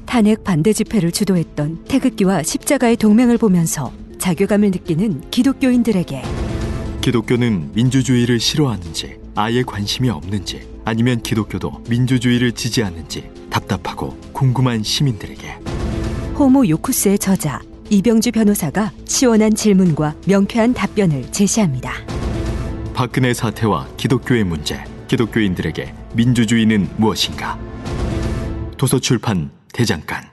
탄핵 반대 집회를 주도했던 태극기와 십자가의 동맹을 보면서 자괴감을 느끼는 기독교인들에게 기독교는 민주주의를 싫어하는지, 아예 관심이 없는지, 아니면 기독교도 민주주의를 지지하는지 답답하고 궁금한 시민들에게 호모 요쿠스의 저자 이병주 변호사가 시원한 질문과 명쾌한 답변을 제시합니다. 박근혜 사태와 기독교의 문제, 기독교인들에게 민주주의는 무엇인가? 도서출판 대장간.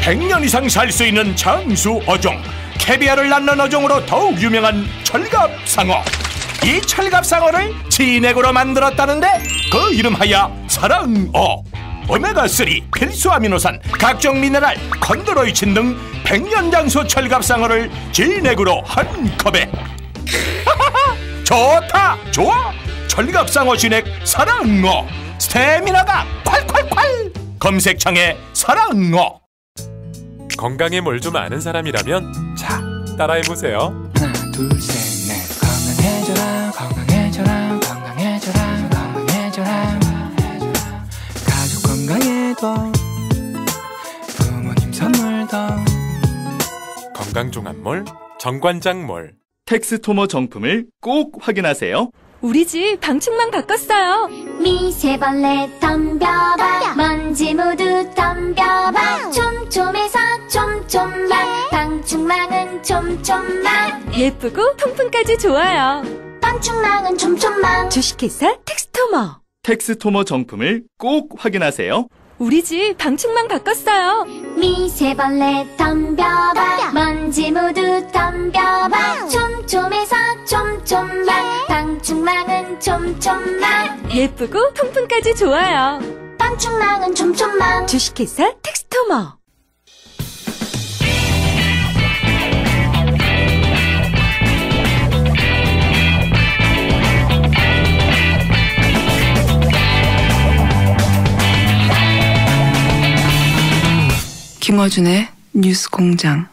100년 이상 살 수 있는 장수 어종, 캐비아를 낳는 어종으로 더욱 유명한 철갑상어. 이 철갑상어를 진액으로 만들었다는데 그 이름하여 사랑어. 오메가3, 필수 아미노산, 각종 미네랄, 컨드로이친 등 100년 장수 철갑상어를 진액으로 한 컵에. 좋다, 좋아. 철갑상어 진액 사랑어. 스태미나가 콸콸콸. 검색창에 사랑어. 건강에 뭘 좀 아는 사람이라면 자, 따라해보세요. 하나 둘셋넷 건강해져라 건강해져라 건강해져라 건강해져라 가족 건강에도 부모님 선물도 건강종합몰 정관장몰. 텍스토머 정품을 꼭 확인하세요. 우리 집 방충망 바꿨어요. 미세벌레 덤벼봐 먼지 모두 덤벼봐 촘촘해서 촘촘만 방충망은 촘촘만 예쁘고 통풍까지 좋아요. 방충망은 촘촘만 주식회사 텍스토머. 텍스토머 정품을 꼭 확인하세요. 우리 집 방충망 바꿨어요. 미세벌레 덤벼봐 먼지 모두 덤벼봐 촘촘해서 촘촘만 방충망은 촘촘만 예쁘고 통풍까지 좋아요. 방충망은 촘촘만 주식회사 텍스토머. 김어준의 뉴스공장.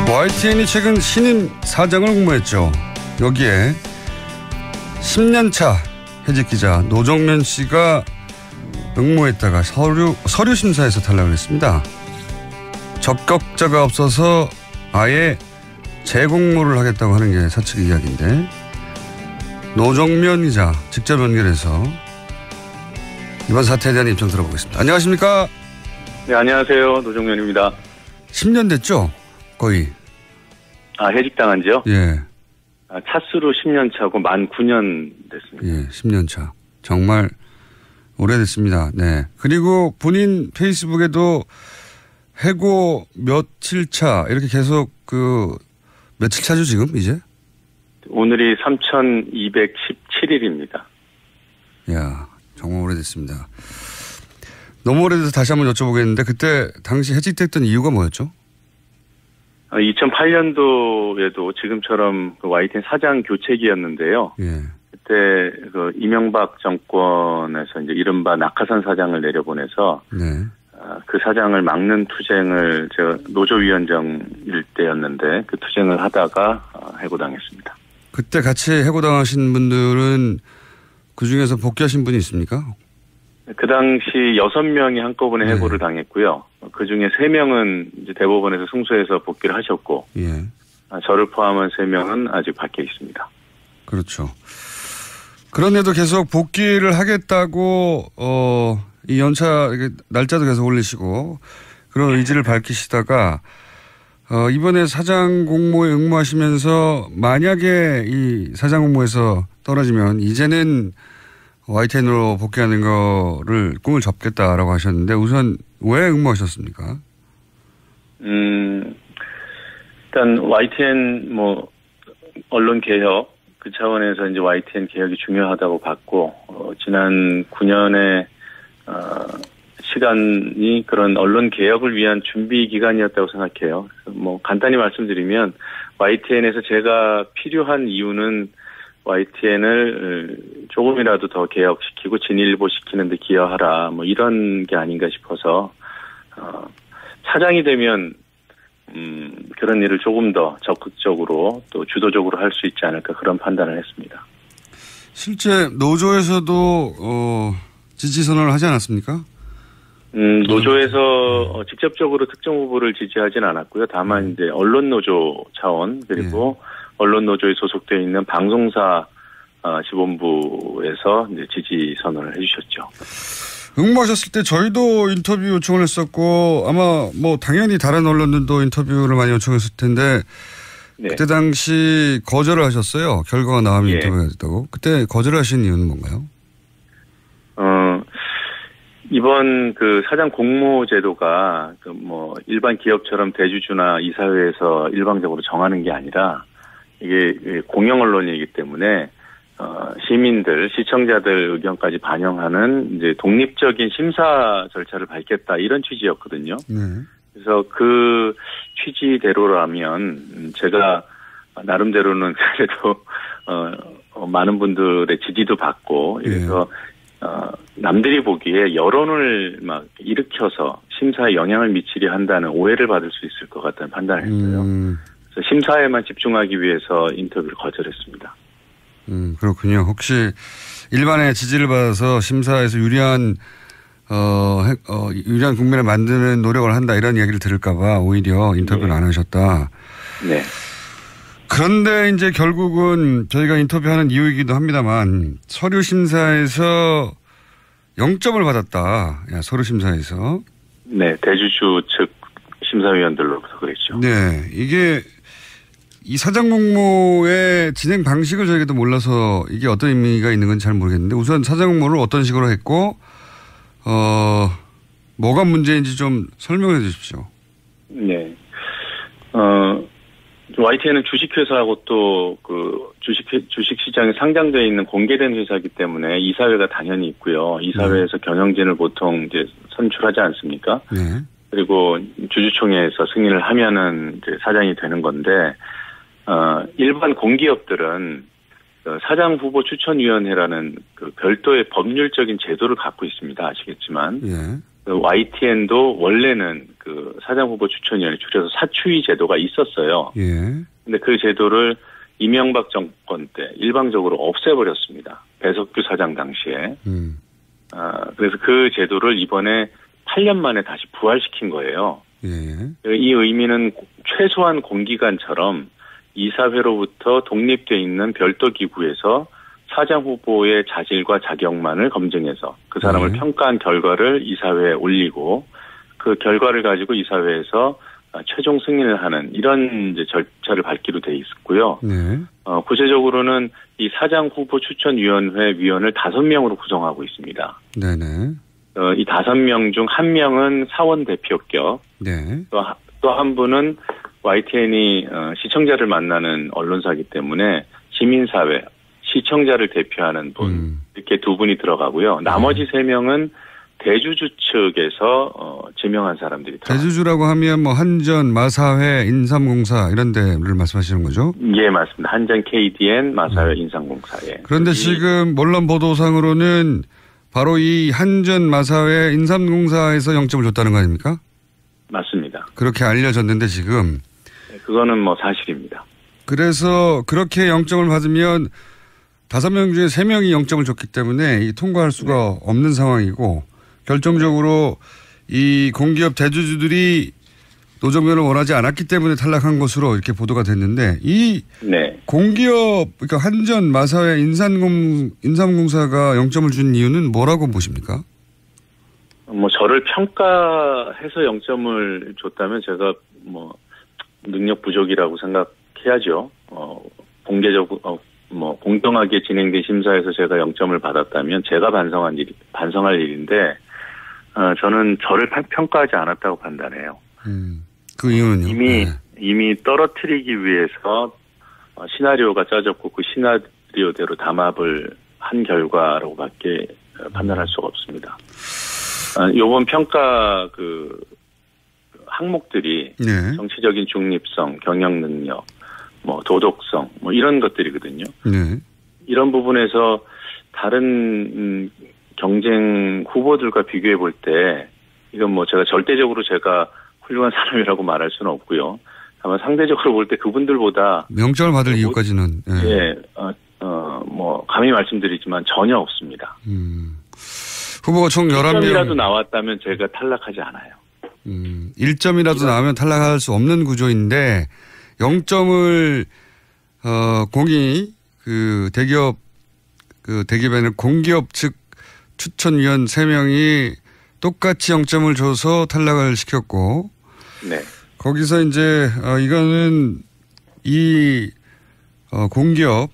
YTN이 최근 신임 사장을 공모했죠. 여기에 10년차 해직 기자 노정면 씨가 응모했다가 서류 심사에서 탈락을 했습니다. 적격자가 없어서 아예 재공모를 하겠다고 하는 게 사측의 이야기인데, 노정면 기자 직접 연결해서 이번 사태에 대한 입장 들어보겠습니다. 안녕하십니까? 네, 안녕하세요. 노정면입니다. 10년 됐죠? 거의. 해직당한 지요? 예. 차수로 10년 차고 만 9년 됐습니다. 예, 10년 차. 정말 오래됐습니다. 네. 그리고 본인 페이스북에도 해고 며칠 차 이렇게 계속 며칠 차죠 지금 이제? 오늘이 3217일입니다. 이야, 정말 오래됐습니다. 너무 오래돼서 다시 한번 여쭤보겠는데, 그때 당시 해직됐던 이유가 뭐였죠? 2008년도에도 지금처럼 YTN 사장 교체기였는데요. 예. 그때 이명박 정권에서 이제 이른바 낙하산 사장을 내려보내서 네. 그 사장을 막는 투쟁을 제가 노조위원장일 때였는데 그 투쟁을 하다가 해고당했습니다. 그때 같이 해고당하신 분들은 그 중에서 복귀하신 분이 있습니까? 그 당시 6명이 한꺼번에 해고를 당했고요. 그 중에 3명은 이제 대법원에서 승소해서 복귀를 하셨고, 예. 저를 포함한 3명은 아직 밖에 있습니다. 그렇죠. 그런데도 계속 복귀를 하겠다고, 이 연차, 날짜도 계속 올리시고, 그런 의지를 밝히시다가, 이번에 사장 공모에 응모하시면서 만약에 이 사장 공모에서 떨어지면 이제는 YTN으로 복귀하는 거를 꿈을 접겠다라고 하셨는데, 우선 왜 응모하셨습니까? 일단 YTN 언론 개혁 그 차원에서 이제 YTN 개혁이 중요하다고 봤고, 지난 9년의 시간이 그런 언론 개혁을 위한 준비 기간이었다고 생각해요. 그래서 간단히 말씀드리면 YTN에서 제가 필요한 이유는 YTN을 조금이라도 더 개혁시키고 진일보시키는 데 기여하라, 이런 게 아닌가 싶어서, 사장이 되면, 그런 일을 조금 더 적극적으로 또 주도적으로 할 수 있지 않을까, 그런 판단을 했습니다. 실제 노조에서도 지지 선언을 하지 않았습니까? 노조에서 직접적으로 특정 후보를 지지하진 않았고요. 다만 이제 언론 노조 차원 그리고 언론 노조에 소속되어 있는 방송사 지본부에서 이제 지지 선언을 해주셨죠. 응모하셨을 때 저희도 인터뷰 요청을 했었고 아마 뭐 당연히 다른 언론들도 인터뷰를 많이 요청했을 텐데 네. 그때 당시 거절을 하셨어요. 결과가 나오면 인터뷰가 됐다고. 그때 거절하신 이유는 뭔가요? 이번 그 사장 공모 제도가 그 뭐 일반 기업처럼 대주주나 이사회에서 일방적으로 정하는 게 아니라 이게 공영 언론이기 때문에 시민들, 시청자들 의견까지 반영하는 이제 독립적인 심사 절차를 밟겠다 이런 취지였거든요. 그래서 그 취지대로라면 제가 나름대로는 그래도 많은 분들의 지지도 받고 이래서 남들이 보기에 여론을 막 일으켜서 심사에 영향을 미치려 한다는 오해를 받을 수 있을 것 같다는 판단을 했어요. 그래서 심사에만 집중하기 위해서 인터뷰를 거절했습니다. 그렇군요. 혹시 일반의 지지를 받아서 심사에서 유리한 국면을 만드는 노력을 한다 이런 이야기를 들을까봐 오히려 인터뷰를 안 하셨다. 네. 그런데 이제 결국은 저희가 인터뷰하는 이유이기도 합니다만 서류 심사에서 0점을 받았다. 서류 심사에서. 네. 대주주 측 심사위원들로부터 그랬죠. 네. 이게 이 사장 공모의 진행 방식을 저희가 몰라서 이게 어떤 의미가 있는 건지 잘 모르겠는데 우선 사장 공모를 어떤 식으로 했고 뭐가 문제인지 좀 설명해 주십시오. 네. YTN은 주식회사하고 또 그 주식시장에 상장되어 있는 공개된 회사이기 때문에 이사회가 당연히 있고요. 이사회에서 경영진을 보통 이제 선출하지 않습니까? 네. 그리고 주주총회에서 승인을 하면은 이제 사장이 되는 건데, 일반 공기업들은 사장 후보 추천위원회라는 그 별도의 법률적인 제도를 갖고 있습니다. 아시겠지만. YTN도 원래는 그 사장 후보 추천위원회 줄여서 사추위 제도가 있었어요. 근데 그 제도를 이명박 정권 때 일방적으로 없애버렸습니다. 배석규 사장 당시에. 그래서 그 제도를 이번에 8년 만에 다시 부활시킨 거예요. 이 의미는 최소한 공기관처럼 이사회로부터 독립되어 있는 별도 기구에서 사장 후보의 자질과 자격만을 검증해서 그 사람을 평가한 결과를 이사회에 올리고 그 결과를 가지고 이사회에서 최종 승인을 하는 이런 이제 절차를 밟기로 돼 있었고요. 구체적으로는 이 사장 후보 추천위원회 위원을 5명으로 구성하고 있습니다. 이 5명 중 1명은 사원 대표격, 또 한 분은 YTN이 시청자를 만나는 언론사이기 때문에 시민사회, 시청자를 대표하는 분, 이렇게 2분이 들어가고요. 나머지 3명은 대주주 측에서 지명한 사람들이 들어갑니다. 대주주라고 하면 뭐 한전, 마사회, 인삼공사 이런 데를 말씀하시는 거죠? 예, 맞습니다. 한전, KDN, 마사회, 인삼공사에. 그런데 지금 언론 보도상으로는 바로 이 한전, 마사회, 인삼공사에서 0점을 줬다는 거 아닙니까? 맞습니다. 그렇게 알려졌는데 지금. 그거는 뭐 사실입니다. 그래서 그렇게 0점을 받으면 5명 중에 3명이 0점을 줬기 때문에 통과할 수가 없는 상황이고 결정적으로 이 공기업 대주주들이 노조변을 원하지 않았기 때문에 탈락한 것으로 이렇게 보도가 됐는데 이 공기업 그러니까 한전, 마사회, 인삼공사가 0점을 준 이유는 뭐라고 보십니까? 뭐 저를 평가해서 0점을 줬다면 제가 뭐 능력 부족이라고 생각해야죠. 공개적으로 뭐 공정하게 진행된 심사에서 제가 0점을 받았다면 제가 반성할 일인데 저는 저를 평가하지 않았다고 판단해요. 그 이유는요? 이미 떨어뜨리기 위해서 시나리오가 짜졌고 그 시나리오대로 담합을 한 결과라고밖에 판단할 수가 없습니다. 요번 평가 그 항목들이 정치적인 중립성, 경영 능력, 뭐 도덕성, 뭐 이런 것들이거든요. 이런 부분에서 다른 경쟁 후보들과 비교해 볼 때 이건 뭐 제가 절대적으로 제가 훌륭한 사람이라고 말할 수는 없고요. 다만 상대적으로 볼 때 그분들보다 0점을 받을 이유까지는 뭐 감히 말씀드리지만 전혀 없습니다. 후보가 총 11명. 1점이라도 나왔다면 제가 탈락하지 않아요. 1점이라도 나오면 탈락할 수 없는 구조인데 0점을 공이 그 대기업에는 공기업 측 추천위원 3명이 똑같이 0점을 줘서 탈락을 시켰고 네. 거기서 이제 이거는 이 공기업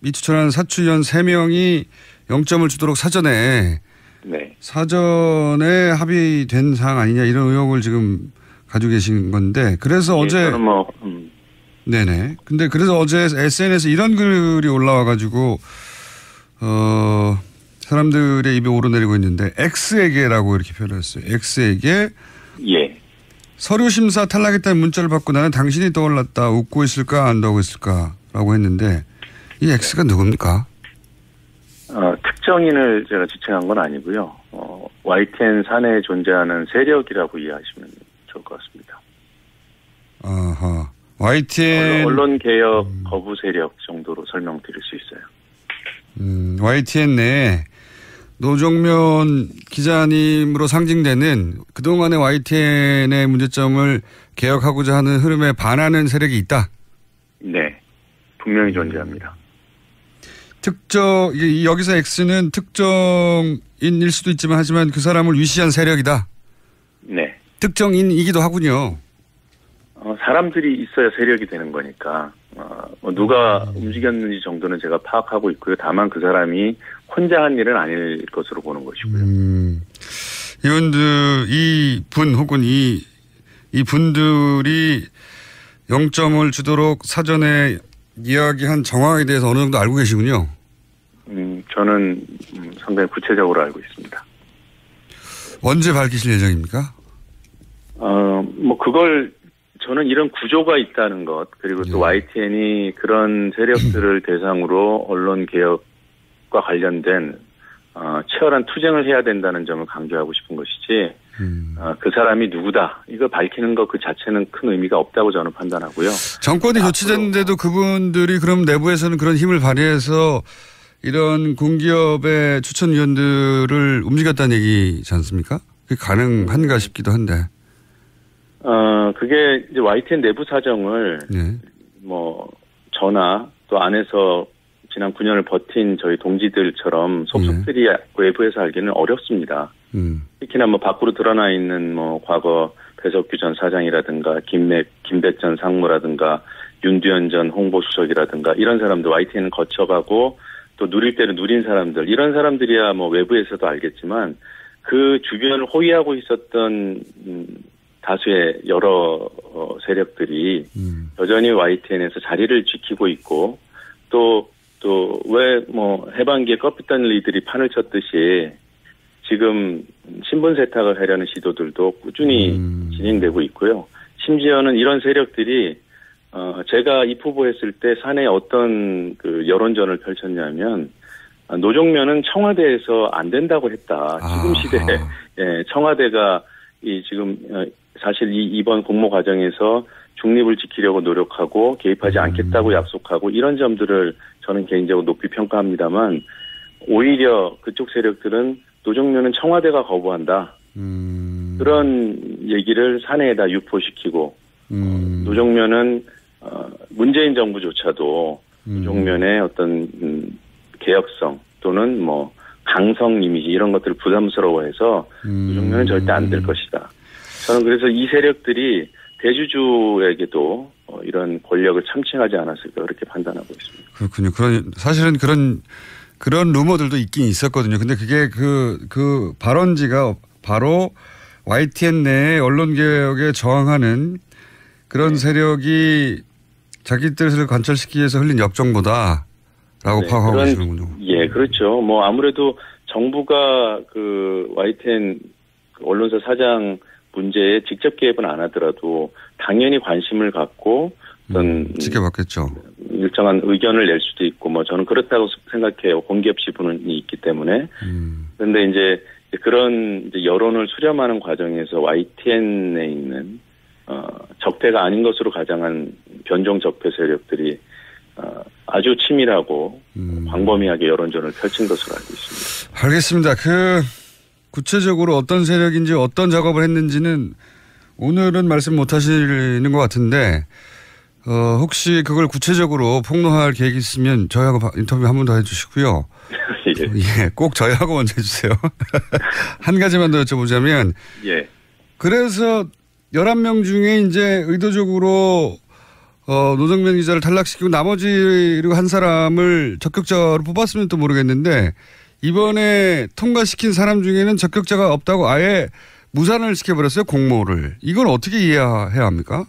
이 추천한 사추위원 3명이 0점을 주도록 사전에 합의된 사항 아니냐 이런 의혹을 지금 가지고 계신 건데 그래서 어제 네네. 근데 그래서 어제 SNS에 이런 글이 올라와 가지고 사람들의 입에 오르내리고 있는데 X에게라고 이렇게 표현했어요. X에게 서류 심사 탈락했다는 문자를 받고 나는 당신이 떠올랐다. 웃고 있을까 안다고 있을까라고 했는데 이 X가 누굽니까? 특정인을 제가 지칭한 건 아니고요. YTN 사내에 존재하는 세력이라고 이해하시면 좋을 것 같습니다. 아하. YTN 언론 개혁 거부 세력 정도로 설명드릴 수 있어요. YTN 내에 노종면 기자님으로 상징되는 그동안의 YTN의 문제점을 개혁하고자 하는 흐름에 반하는 세력이 있다. 네, 분명히 존재합니다. 여기서 X는 특정인일 수도 있지만 하지만 그 사람을 위시한 세력이다. 네. 특정인이기도 하군요. 사람들이 있어야 세력이 되는 거니까 누가 움직였는지 정도는 제가 파악하고 있고요. 다만 그 사람이 혼자 한 일은 아닐 것으로 보는 것이고요. 이분 혹은 이 분들이 0점을 주도록 사전에 이야기한 정황에 대해서 어느 정도 알고 계시군요. 저는 상당히 구체적으로 알고 있습니다. 언제 밝히실 예정입니까? 그걸 저는 이런 구조가 있다는 것 그리고 또 YTN이 그런 세력들을 대상으로 언론 개혁과 관련된 치열한 투쟁을 해야 된다는 점을 강조하고 싶은 것이지 그 사람이 누구다 이거 밝히는 것 그 자체는 큰 의미가 없다고 저는 판단하고요. 정권이 교체됐는데도 그분들이 그럼 내부에서는 그런 힘을 발휘해서 이런 공기업의 추천위원들을 움직였다는 얘기지 않습니까? 그게 가능한가 싶기도 한데. 그게 이제 YTN 내부 사정을 저나 또 안에서 지난 9년을 버틴 저희 동지들처럼 속속들이 외부에서 알기는 어렵습니다. 특히나 밖으로 드러나 있는 과거 배석규 전 사장이라든가 김백전 상무라든가 윤두현 전 홍보수석이라든가 이런 사람들 YTN은 거쳐가고 또 누릴 때는 누린 사람들 이런 사람들이야 외부에서도 알겠지만 그 주변을 호위하고 있었던 다수의 여러 세력들이 여전히 YTN에서 자리를 지키고 있고 또 왜 해방기에 껍깃단 이들이 판을 쳤듯이 지금 신분 세탁을 하려는 시도들도 꾸준히 진행되고 있고요. 심지어는 이런 세력들이 제가 입후보했을 때 사내에 어떤 그 여론전을 펼쳤냐면 노종면은 청와대에서 안 된다고 했다. 지금 시대에 청와대가 지금 사실 이번 공모 과정에서 중립을 지키려고 노력하고 개입하지 않겠다고 약속하고 이런 점들을 저는 개인적으로 높이 평가합니다만 오히려 그쪽 세력들은 노종면은 청와대가 거부한다. 그런 얘기를 사내에다 유포시키고 노종면은 문재인 정부조차도 노종면의 어떤 개혁성 또는 강성 이미지 이런 것들을 부담스러워해서 노종면은 절대 안 될 것이다. 저는 그래서 이 세력들이 대주주에게도 이런 권력을 참칭하지 않았을까 그렇게 판단하고 있습니다. 그렇군요. 사실은 그런 루머들도 있긴 있었거든요. 근데 그게 그 발언지가 바로 YTN 내에 언론개혁에 저항하는 그런 세력이 자기 뜻을 관철시키기 위해서 흘린 역정보다라고 파악하고 계시는군요. 예, 그렇죠. 아무래도 정부가 그 YTN 언론사 사장 문제에 직접 개입은 안 하더라도 당연히 관심을 갖고 어떤 지켜봤겠죠. 일정한 의견을 낼 수도 있고 저는 그렇다고 생각해요. 공기업 지분이 있기 때문에. 그런데 이제 그런 여론을 수렴하는 과정에서 YTN에 있는 적폐가 아닌 것으로 가장한 변종 적폐 세력들이 아주 치밀하고 광범위하게 여론전을 펼친 것으로 알고 있습니다. 알겠습니다. 구체적으로 어떤 세력인지 어떤 작업을 했는지는 오늘은 말씀 못 하시는 것 같은데, 혹시 그걸 구체적으로 폭로할 계획이 있으면 저희하고 인터뷰 한 번 더 해주시고요. 예, 꼭 저희하고 먼저 해주세요. 한 가지만 더 여쭤보자면, 예. 그래서 11명 중에 이제 의도적으로 노정면 기자를 탈락시키고 나머지 그리고 한 사람을 적격자로 뽑았으면 또 모르겠는데, 이번에 통과시킨 사람 중에는 적격자가 없다고 아예 무산을 시켜버렸어요, 공모를. 이건 어떻게 이해해야 합니까?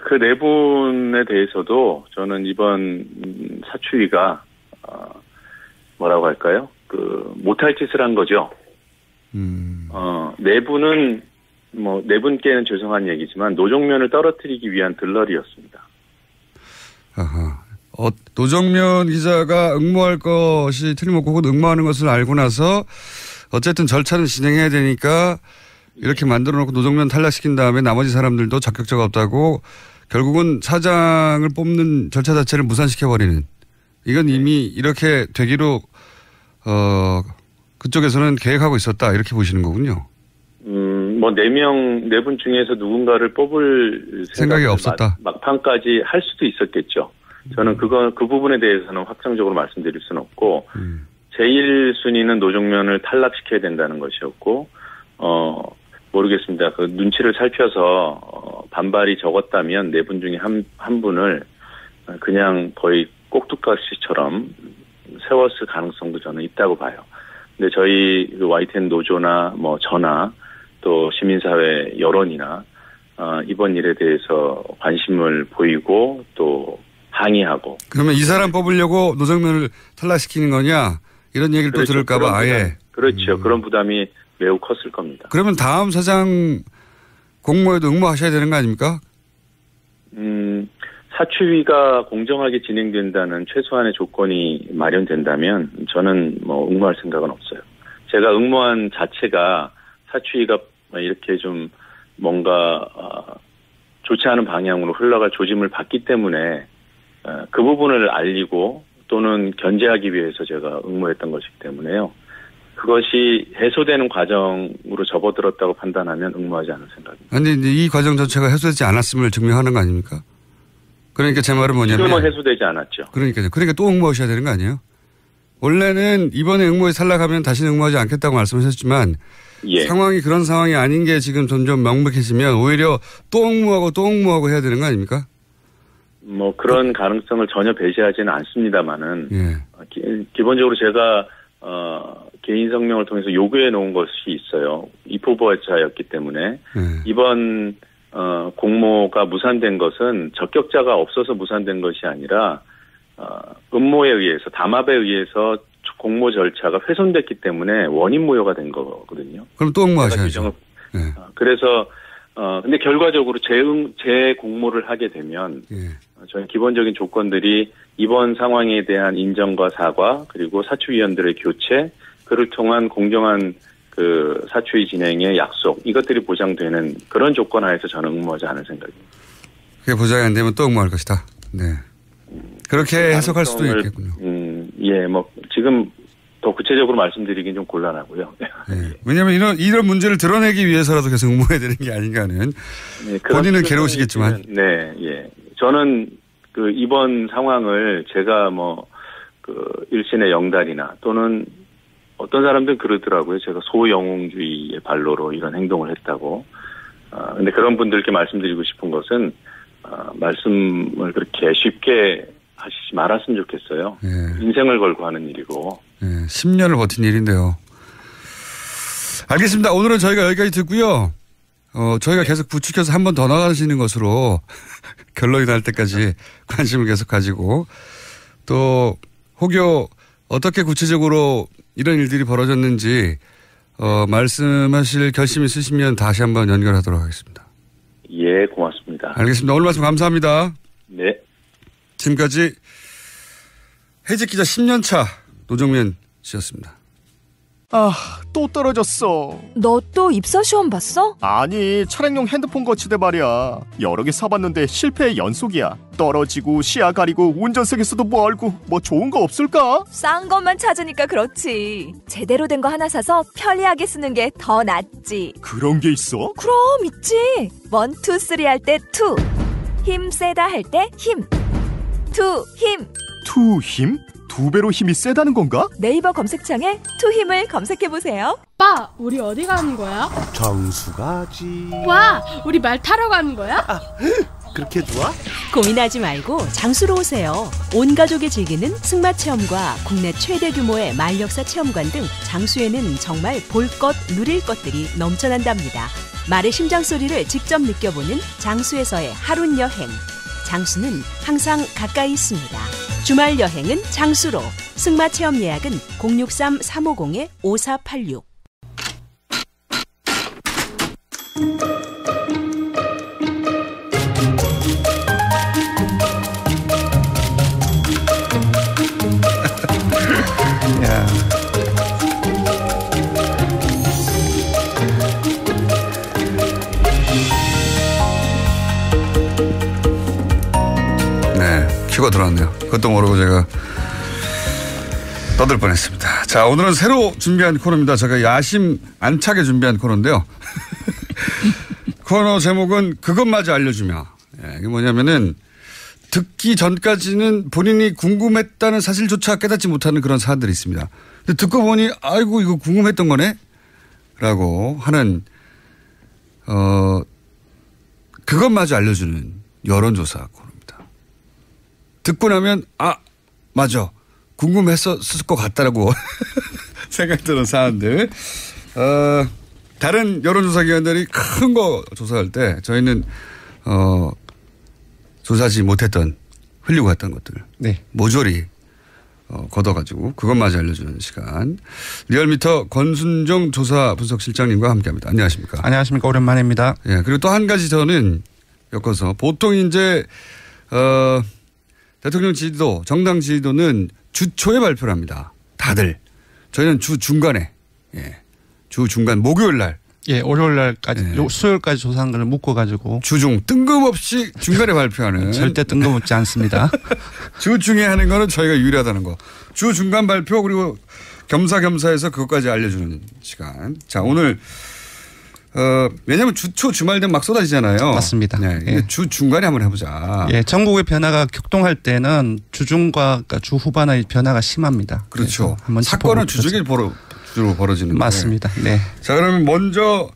그 네 분에 대해서도 저는 이번 사추위가, 뭐라고 할까요? 못할 짓을 한 거죠. 네 분은, 네 분께는 죄송한 얘기지만 노정면을 떨어뜨리기 위한 들러리였습니다. 아하. 노정면 기자가 응모할 것이 틀림없고 혹은 응모하는 것을 알고 나서 어쨌든 절차는 진행해야 되니까 이렇게 만들어 놓고 노정면 탈락시킨 다음에 나머지 사람들도 적격자가 없다고 결국은 사장을 뽑는 절차 자체를 무산시켜버리는, 이건 이미 이렇게 되기로 그쪽에서는 계획하고 있었다, 이렇게 보시는 거군요. 네 분 중에서 누군가를 뽑을 생각이 없었다. 막판까지 할 수도 있었겠죠. 저는 그 부분에 대해서는 확정적으로 말씀드릴 수는 없고, 제1순위는 노정면을 탈락시켜야 된다는 것이었고, 모르겠습니다. 그 눈치를 살펴서, 반발이 적었다면 네 분 중에 한 분을 그냥 거의 꼭두각시처럼 세웠을 가능성도 저는 있다고 봐요. 근데 저희 YTN 노조나 저나 또 시민사회 여론이나, 이번 일에 대해서 관심을 보이고 또 항의하고. 그러면 이 사람 뽑으려고 노정면을 탈락시키는 거냐? 이런 얘기를 그렇죠. 또 들을까봐 아예. 그렇죠. 그런 부담이 매우 컸을 겁니다. 그러면 다음 사장 공모에도 응모하셔야 되는 거 아닙니까? 사추위가 공정하게 진행된다는 최소한의 조건이 마련된다면 저는 응모할 생각은 없어요. 제가 응모한 자체가 사추위가 이렇게 좀 뭔가 좋지 않은 방향으로 흘러갈 조짐을 봤기 때문에 그 부분을 알리고 또는 견제하기 위해서 제가 응모했던 것이기 때문에요. 그것이 해소되는 과정으로 접어들었다고 판단하면 응모하지 않을 생각입니다. 아니, 이 과정 자체가 해소되지 않았음을 증명하는 거 아닙니까? 그러니까 제 말은 뭐냐면. 지금은 해소되지 않았죠. 그러니까 또 응모하셔야 되는 거 아니에요? 원래는 이번에 응모에 탈락하면 다시는 응모하지 않겠다고 말씀하셨지만, 예. 상황이 그런 상황이 아닌 게 지금 점점 명백해지면 오히려 또 응모하고 해야 되는 거 아닙니까? 그런 가능성을 전혀 배제하지는 않습니다만은, 예. 기본적으로 제가, 개인 성명을 통해서 요구해 놓은 것이 있어요. 입후보자였기 때문에. 이번, 공모가 무산된 것은 적격자가 없어서 무산된 것이 아니라, 음모에 의해서, 담합에 의해서 공모 절차가 훼손됐기 때문에 원인 무효가 된 거거든요. 그럼 또 응모하셔야죠. 그래서, 근데 결과적으로 재공모를 하게 되면, 저희 기본적인 조건들이 이번 상황에 대한 인정과 사과, 그리고 사추위원들의 교체, 그를 통한 공정한 사추위 진행의 약속, 이것들이 보장되는 그런 조건 하에서 저는 응모하지 않을 생각입니다. 그게 보장이 안 되면 또 응모할 것이다. 네. 그렇게 해석할 수도 있겠군요. 예, 지금 더 구체적으로 말씀드리긴 좀 곤란하고요. 네. 왜냐하면 이런 문제를 드러내기 위해서라도 계속 응모해야 되는 게 아닌가는. 네, 본인은 괴로우시겠지만. 네, 예. 저는 이번 상황을 제가 일신의 영달이나 또는 어떤 사람들은 그러더라고요. 제가 소영웅주의의 발로로 이런 행동을 했다고. 근데 그런 분들께 말씀드리고 싶은 것은, 말씀을 그렇게 쉽게 하시지 말았으면 좋겠어요. 네. 인생을 걸고 하는 일이고. 네, 10년을 버틴 일인데요. 알겠습니다. 오늘은 저희가 여기까지 듣고요. 저희가 계속 부추겨서 한 번 더 나가시는 것으로 결론이 날 때까지 관심을 계속 가지고, 또 혹여 어떻게 구체적으로 이런 일들이 벌어졌는지 말씀하실 결심이 있으시면 다시 한번 연결하도록 하겠습니다. 예, 고맙습니다. 알겠습니다. 오늘 말씀 감사합니다. 네. 지금까지 해직 기자 10년 차 노정면 씨였습니다. 또 떨어졌어. 너 또 입사 시험 봤어? 아니, 차량용 핸드폰 거치대 말이야. 여러 개 사봤는데 실패의 연속이야. 떨어지고 시야 가리고 운전석에서도 멀고 뭐 좋은 거 없을까? 싼 것만 찾으니까 그렇지. 제대로 된 거 하나 사서 편리하게 쓰는 게 더 낫지. 그런 게 있어? 그럼 있지. 1, 2, 3 할 때 2. 힘 세다 할 때 힘. 2 힘. 2 힘? 2배로 힘이 세다는 건가? 네이버 검색창에 2 힘을 검색해보세요. 오빠, 우리 어디 가는 거야? 정수 가지. 와, 우리 말 타러 가는 거야? 그렇게 좋아? 고민하지 말고 장수로 오세요. 온 가족이 즐기는 승마 체험과 국내 최대 규모의 말역사 체험관 등 장수에는 정말 볼 것, 누릴 것들이 넘쳐난답니다. 말의 심장 소리를 직접 느껴보는 장수에서의 하룬 여행. 장수는 항상 가까이 있습니다. 주말 여행은 장수로. 승마 체험 예약은 063-350-5486. 야. 네, 큐가 들어왔네요. 그것도 모르고 제가 떠들 뻔했습니다. 자, 오늘은 새로 준비한 코너입니다. 제가 야심 안 차게 준비한 코너인데요. 코너 제목은 그것마저 알려주며. 예, 이게 뭐냐면은 듣기 전까지는 본인이 궁금했다는 사실조차 깨닫지 못하는 그런 사안들이 있습니다. 근데 듣고 보니 아이고 이거 궁금했던 거네? 라고 하는 그것마저 알려주는 여론조사 코너입니다. 듣고 나면 맞아. 궁금했었을 것 같다라고 생각이 드는 사안들. 다른 여론조사 기관들이 큰 거 조사할 때 저희는 조사하지 못했던 흘리고 갔던 것들. 네. 모조리 걷어가지고 그것마저 알려주는 시간. 리얼미터 권순정 조사 분석실장님과 함께합니다. 안녕하십니까? 안녕하십니까? 오랜만입니다. 예. 그리고 또 한 가지 저는 엮어서 보통 이제 대통령 지지도, 정당 지지도는 주 초에 발표를 합니다. 다들. 저희는 주 중간에, 예. 주 중간 목요일 날. 예, 월요일 날까지, 예. 수요일까지 조사한 걸 묶어가지고. 주중, 뜬금없이 중간에 발표하는. 절대 뜬금없지 않습니다. 주 중에 하는 거는 저희가 유리하다는 거. 주 중간 발표 그리고 겸사겸사해서 그것까지 알려주는 시간. 자, 오늘 왜냐하면 주초 주말 되면 막 쏟아지잖아요. 맞습니다. 네, 예. 주 중간에 한번 해보자. 예, 전국의 변화가 격동할 때는 주중과 그러니까 주 후반의 변화가 심합니다. 그렇죠. 사건은 주중에 주로 벌어지는 맞습니다. 네. 자, 그러면 먼저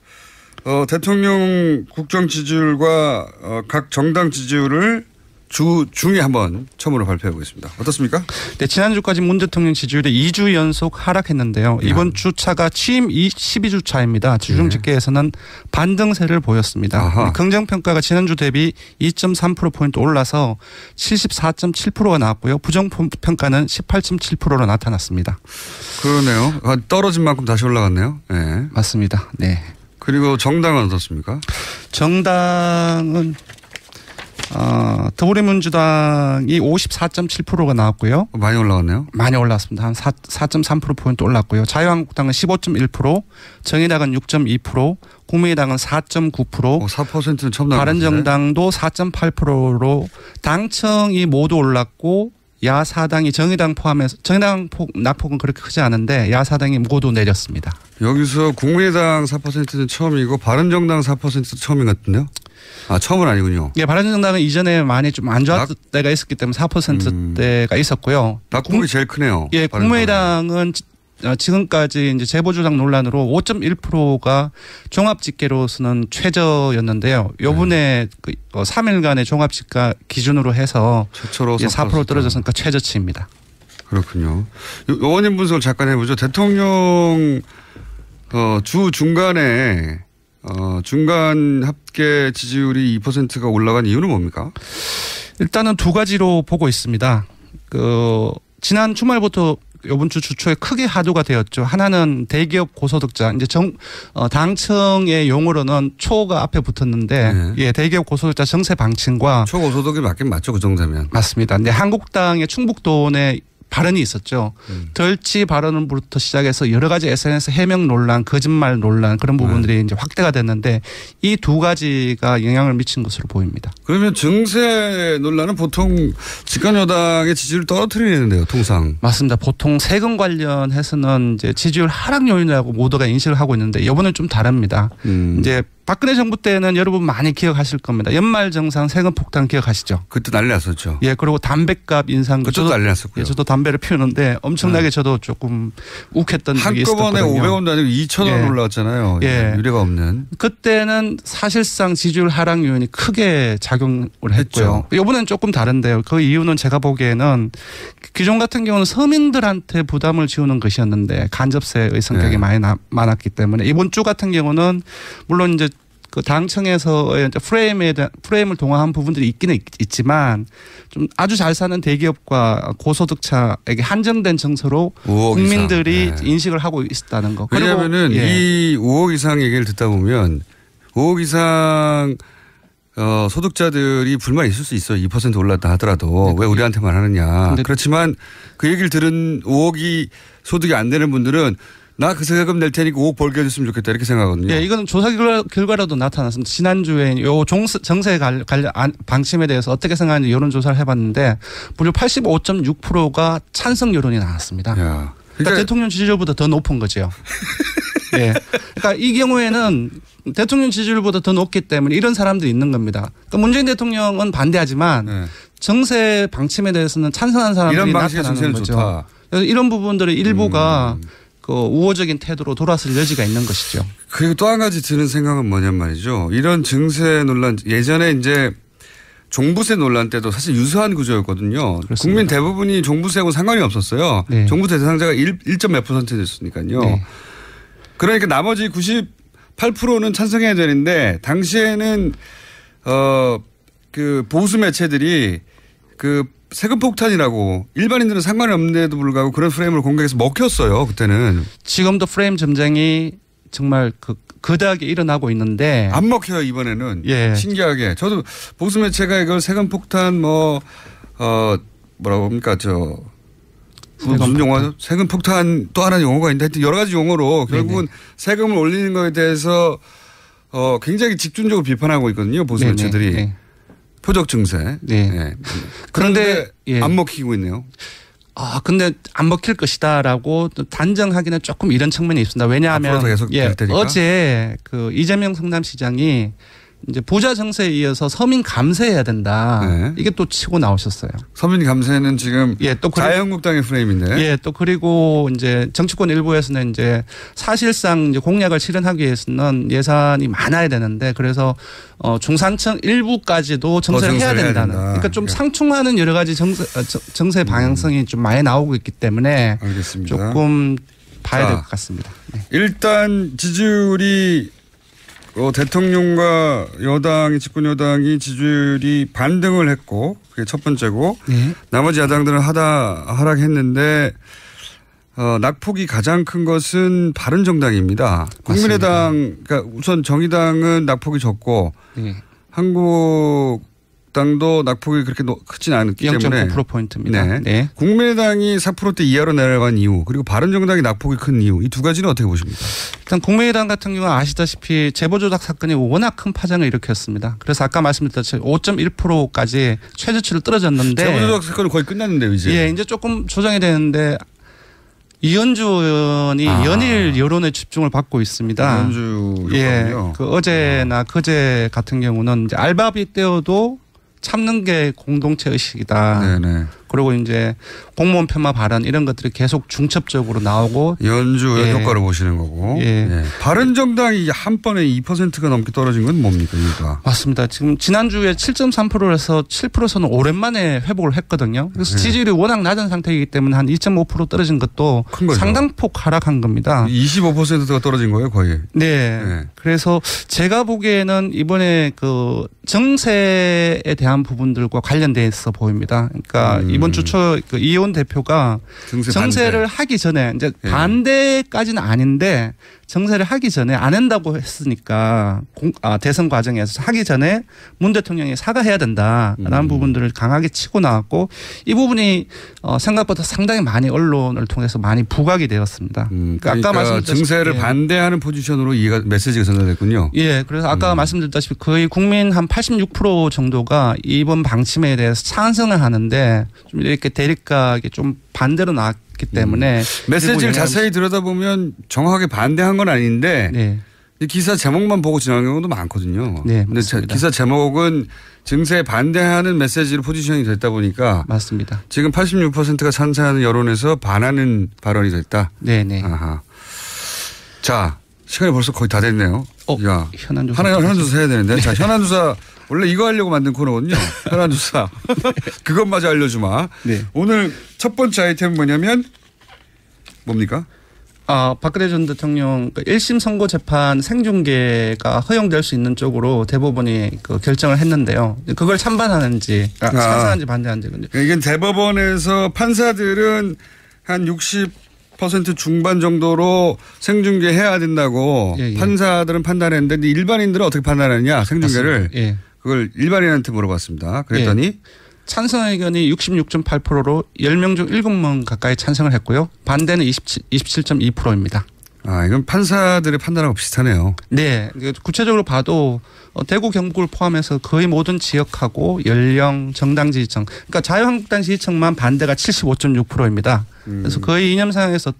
대통령 국정 지지율과 각 정당 지지율을 주 중에 한번 처음으로 발표해 보겠습니다. 어떻습니까? 네, 지난주까지 문 대통령 지지율이 2주 연속 하락했는데요. 이번 주차가 취임 12주차입니다. 주중 집계에서는 반등세를 보였습니다. 긍정평가가 지난주 대비 2.3%포인트 올라서 74.7%가 나왔고요. 부정평가는 18.7%로 나타났습니다. 그러네요. 떨어진 만큼 다시 올라갔네요. 네. 맞습니다. 네. 그리고 정당은 어떻습니까? 정당은 더불어민주당이 54.7%가 나왔고요. 많이 올라갔네요. 많이 올랐습니다. 한 4.3%포인트 올랐고요. 자유한국당은 15.1%, 정의당은 6.2%, 국민의당은 4.9%, 4%는 처음 나왔는데. 바른정당도 4.8%로 당청이 모두 올랐고 야사당이 정의당 포함해서 정의당 낙폭은 그렇게 크지 않은데 야사당이 모두 내렸습니다. 여기서 국민의당 4%는 처음이고 바른정당 4%도 처음인 것 같은데요? 처음은 아니군요. 예, 바른정당은 이전에 많이 좀 안 좋았을 때가 있었기 때문에 4%대가 있었고요. 낙폭이 제일 크네요. 예, 국민의당은 지금까지 이제 재보조장 논란으로 5.1%가 종합집계로서는 최저였는데요. 요번에 3일간의 종합집계 기준으로 해서 최초로 4% 떨어졌으니까 최저치입니다. 그렇군요. 원인 분석을 잠깐 해보죠. 대통령 주 중간에 중간 합계 지지율이 2%가 올라간 이유는 뭡니까? 일단은 두 가지로 보고 있습니다. 지난 주말부터 이번 주 주초에 크게 화두가 되었죠. 하나는 대기업 고소득자. 이제 당청의 용어로는 초가 앞에 붙었는데, 네. 예, 대기업 고소득자 정세 방침과 초고소득이 맞긴 맞죠, 그 정도면. 맞습니다. 근데 한국당의 충북도내 발언이 있었죠. 덜치 발언부터 시작해서 여러 가지 SNS 해명 논란, 거짓말 논란 그런 부분들이 이제 확대가 됐는데 이 두 가지가 영향을 미친 것으로 보입니다. 그러면 증세 논란은 보통 집권 여당의 지지율을 떨어뜨리는데요, 통상. 맞습니다. 보통 세금 관련해서는 이제 지지율 하락 요인이라고 모두가 인식을 하고 있는데 이번은 좀 다릅니다. 이제 박근혜 정부 때는 여러분 많이 기억하실 겁니다. 연말정산 세금 폭탄 기억하시죠? 그때 난리 났었죠. 예, 그리고 담배값 인상. 그때도 난리 났었고요. 예, 저도 담배를 피우는데 엄청나게 저도 조금 욱했던 적이 있었거든요. 한꺼번에 500원도 아니고 2,000원 올라왔잖아요. 예. 유례가 없는. 그때는 사실상 지지율 하락 요인이 크게 작용을 했고요. 이번엔 조금 다른데요. 그 이유는 제가 보기에는 기존 같은 경우는 서민들한테 부담을 지우는 것이었는데 간접세의 성격이 많이 많았기 때문에 이번 주 같은 경우는 물론 이제 그 당청에서의 프레임을 동화한 부분들이 있기는 있지만 좀 아주 잘 사는 대기업과 고소득자에게 한정된 정서로 국민들이 인식을 하고 있다는 거. 왜냐하면은 이 5억 이상 얘기를 듣다 보면 5억 이상 소득자들이 불만이 있을 수 있어요. 2% 올랐다 하더라도 왜 우리한테만 하느냐. 그렇지만 그 얘기를 들은 5억이 소득이 안 되는 분들은 나 그 세금 낼 테니까 5억 벌게 해줬으면 좋겠다 이렇게 생각하거든요. 예, 이건 조사 결과로도 나타났습니다. 지난주에 요 정세 관련 방침에 대해서 어떻게 생각하는지 여론조사를 해봤는데 무려 85.6%가 찬성 여론이 나왔습니다. 그러니까 대통령 지지율보다 더 높은 거죠. 예. 그러니까 이 경우에는 대통령 지지율보다 더 높기 때문에 이런 사람들이 있는 겁니다. 그러니까 문재인 대통령은 반대하지만 정세 방침에 대해서는 찬성하는 사람들이 나타나는 거죠. 좋다. 그래서 이런 부분들의 일부가 그 우호적인 태도로 돌아설 여지가 있는 것이죠. 그리고 또 한 가지 드는 생각은 뭐냔 말이죠. 이런 증세 논란 예전에 이제 종부세 논란 때도 사실 유사한 구조였거든요. 그렇습니다. 국민 대부분이 종부세하고 상관이 없었어요. 종부세 대상자가 1.몇 %였으니까요. 그러니까 나머지 98%는 찬성해야 되는데 당시에는 그 보수 매체들이 그 세금 폭탄이라고 일반인들은 상관이 없는데도 불구하고 그런 프레임을 공격해서 먹혔어요. 그때는. 지금도 프레임 전쟁이 정말 거대하게 일어나고 있는데. 안 먹혀요 이번에는. 신기하게. 저도 보수 매체가 이걸 세금 폭탄 뭐라고 합니까 무슨 용어죠? 세금 폭탄 또 하나의 용어가 있는데 하여튼 여러 가지 용어로 결국은 세금을 올리는 거에 대해서 굉장히 집중적으로 비판하고 있거든요. 보수 매체들이. 표적 증세. 그런데 안 먹히고 있네요. 근데 안 먹힐 것이다라고 단정하기는 조금 이런 측면이 있습니다. 왜냐하면 어제 그 이재명 성남시장이 이제 부자 정세에 이어서 서민 감세해야 된다. 이게 또 치고 나오셨어요. 서민 감세는 지금 또 자유한국당의 프레임인데. 예, 또 그리고 이제 정치권 일부에서는 이제 사실상 이제 공약을 실현하기 위해서는 예산이 많아야 되는데 그래서 중산층 일부까지도 정세를 해야 된다는. 그러니까 좀 상충하는 여러 가지 정세 방향성이 좀 많이 나오고 있기 때문에 알겠습니다. 조금 봐야 될 것 같습니다. 일단 지지율이 대통령과 집권 여당이 지지율이 반등을 했고 그게 첫 번째고 나머지 야당들은 하락했는데 낙폭이 가장 큰 것은 바른정당입니다. 국민의당 그러니까 우선 정의당은 낙폭이 적고 한국당도 낙폭이 그렇게 크진 않기 때문에 0.9%포인트입니다. 국민의당이 4%대 이하로 내려간 이유 그리고 바른정당이 낙폭이 큰 이유 이 두 가지는 어떻게 보십니까? 일단 국민의당 같은 경우는 아시다시피 제보조작 사건이 워낙 큰 파장을 일으켰습니다. 그래서 아까 말씀드렸듯이 5.1%까지 최저치를 떨어졌는데 제보조작 사건은 거의 끝났는데요 이제. 이제 조금 조정이 되는데 이현주 의원이 연일 여론의 집중을 받고 있습니다. 이현주 의원이요. 그 어제나 그제 같은 경우는 이제 알바비 떼어도 참는 게 공동체 의식이다. 그리고 이제 공무원 폄하 발언 이런 것들이 계속 중첩적으로 나오고 연주의 효과를 보시는 거고 바른정당이 한 번에 2%가 넘게 떨어진 건 뭡니까 이유가? 맞습니다. 지금 지난주에 7.3%에서 7%에서는 오랜만에 회복을 했거든요. 그래서 지지율이 워낙 낮은 상태이기 때문에 한 2.5% 떨어진 것도 상당폭 하락한 겁니다. 25%가 떨어진 거예요 거의. 그래서 제가 보기에는 이번에 그 정세에 대한 부분들과 관련돼서 보입니다. 그러니까 이번 주 초 그 이혜원 대표가 정세를 하기 전에 이제 반대까지는 아닌데 정세를 하기 전에 안 한다고 했으니까 대선 과정에서 하기 전에 문 대통령이 사과해야 된다라는 부분들을 강하게 치고 나왔고 이 부분이 생각보다 상당히 많이 언론을 통해서 많이 부각이 되었습니다. 그러니까 아까 말씀드렸다시피 증세를 반대하는 포지션으로 메시지가 전달됐군요. 예, 그래서 아까 말씀드렸다시피 거의 국민 한 86% 정도가 이번 방침에 대해서 찬성을 하는데 좀 이렇게 대립각이 좀 반대로 나왔기 때문에 메시지를 자세히 들여다보면 정확하게 반대한 건 아닌데 네. 기사 제목만 보고 지나간 경우도 많거든요. 네, 근데 기사 제목은 증세에 반대하는 메시지로 포지션이 됐다 보니까 맞습니다. 지금 86%가 찬성하는 여론에서 반하는 발언이 됐다. 네네. 아하. 자, 시간이 벌써 거의 다 됐네요. 야, 현안조사 현안조사 해야 되는데. 자, 현안조사 원래 이거 하려고 만든 코너거든요. 현안조사. 그것마저 알려주마. 네. 오늘 첫 번째 아이템은 뭐냐면 뭡니까? 박근혜 전 대통령 1심 선고 재판 생중계가 허용될 수 있는 쪽으로 대법원이 결정을 했는데요. 그걸 찬반하는지 찬성하는지 반대하는지. 이게 대법원에서 판사들은 한 60% 중반 정도로 생중계해야 된다고 판사들은 판단했는데 일반인들은 어떻게 판단하느냐 생중계를. 예. 그걸 일반인한테 물어봤습니다. 그랬더니 예. 찬성 의견이 66.8%로 10명 중 7명 가까이 찬성을 했고요. 반대는 27.2%입니다. 이건 판사들의 판단하고 비슷하네요. 네. 구체적으로 봐도 대구 경북을 포함해서 거의 모든 지역하고 연령, 정당 지지층. 그러니까 자유한국당 지지층만 반대가 75.6%입니다. 그래서 거의 이념상에서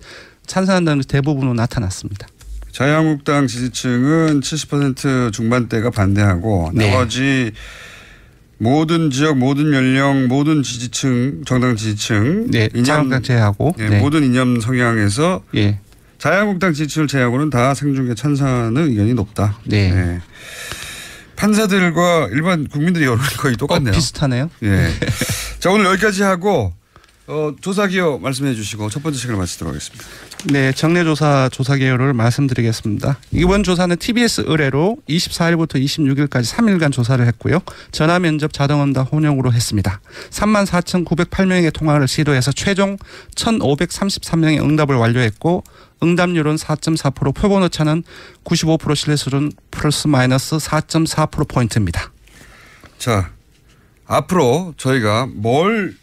찬성한다는 대부분으로 나타났습니다. 자유한국당 지지층은 70% 중반대가 반대하고 네. 나머지 모든 지역, 모든 연령, 모든 지지층, 정당 지지층, 네, 자유한국당 제외하고 네. 모든 이념 성향에서 자유한국당 지지층을 제외하고는 다 생중계 찬성하는 의견이 높다. 네. 네. 판사들과 일반 국민들의 여론이 거의 똑같네요. 비슷하네요. 예. 자, 오늘 여기까지 하고 조사 기여 말씀해 주시고 첫 번째 시간을 마치도록 하겠습니다. 네, 정례조사 조사 개요를 말씀드리겠습니다. 이번 조사는 TBS 의뢰로 24일부터 26일까지 3일간 조사를 했고요. 전화 면접 자동응답 혼용으로 했습니다. 34,908명의 통화를 시도해서 최종 1,533명의 응답을 완료했고 응답률은 4.4%, 표본 오차는 95% 신뢰 수준 플러스 마이너스 4.4%포인트입니다. 자, 앞으로 저희가 뭘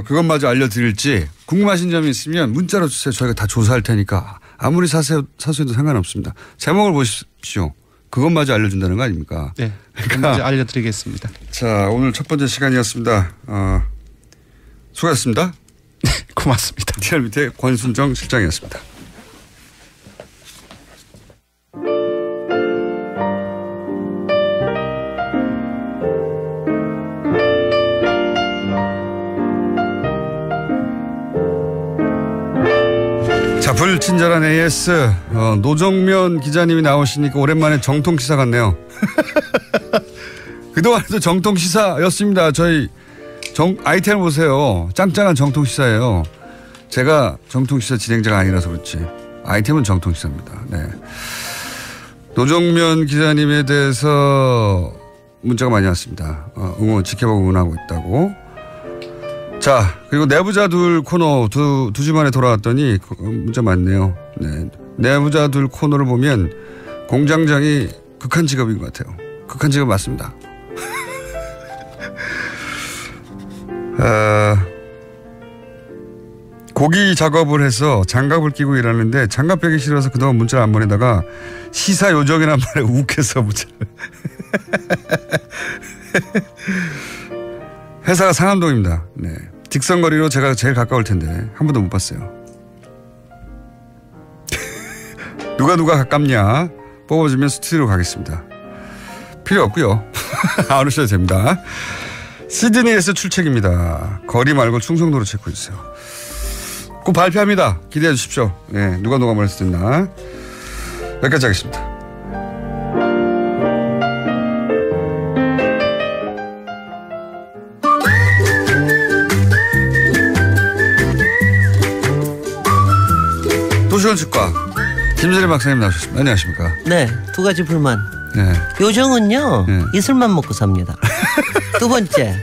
그것마저 알려드릴지 궁금하신 점이 있으면 문자로 주세요. 저희가 다 조사할 테니까 아무리 사소해도 상관없습니다. 제목을 보십시오. 그것마저 알려준다는 거 아닙니까? 네. 그것마저 알려드리겠습니다. 자, 오늘 첫 번째 시간이었습니다. 수고하셨습니다. 고맙습니다. TRBT의 권순정 실장이었습니다. 자, 불친절한 AS 노정면 기자님이 나오시니까 오랜만에 정통 시사 같네요. 그동안도 정통 시사였습니다. 저희 아이템 보세요. 짱짱한 정통 시사예요. 제가 정통 시사 진행자가 아니라서 그렇지 아이템은 정통 시사입니다. 네. 노정면 기자님에 대해서 문자가 많이 왔습니다. 지켜보고 응원하고 있다고. 자, 그리고 내부자 둘 코너 두 주 만에 돌아왔더니 문자 많네요. 네. 내부자 둘 코너를 보면 공장장이 극한 직업인 것 같아요. 극한 직업 맞습니다. 고기 작업을 해서 장갑을 끼고 일하는데 장갑 빼기 싫어서 그동안 문자를 안 보내다가 시사 요정이란 말에 욱해서 문자를. 회사가 상암동입니다. 네. 직선거리로 제가 제일 가까울 텐데 한 번도 못 봤어요. 누가 가깝냐 뽑아주면 스튜디오로 가겠습니다. 필요 없고요. 안 오셔도 됩니다. 시드니에서 출첵입니다. 거리 말고 충성도로 체크해주세요. 꼭 발표합니다. 기대해 주십시오. 네, 누가 말씀 듣나. 여기까지 하겠습니다. 도시건축과 김재림 박사님 나오셨습니다. 안녕하십니까. 네, 두 가지 불만. 네. 요정은요, 이슬만 먹고 삽니다. 두 번째.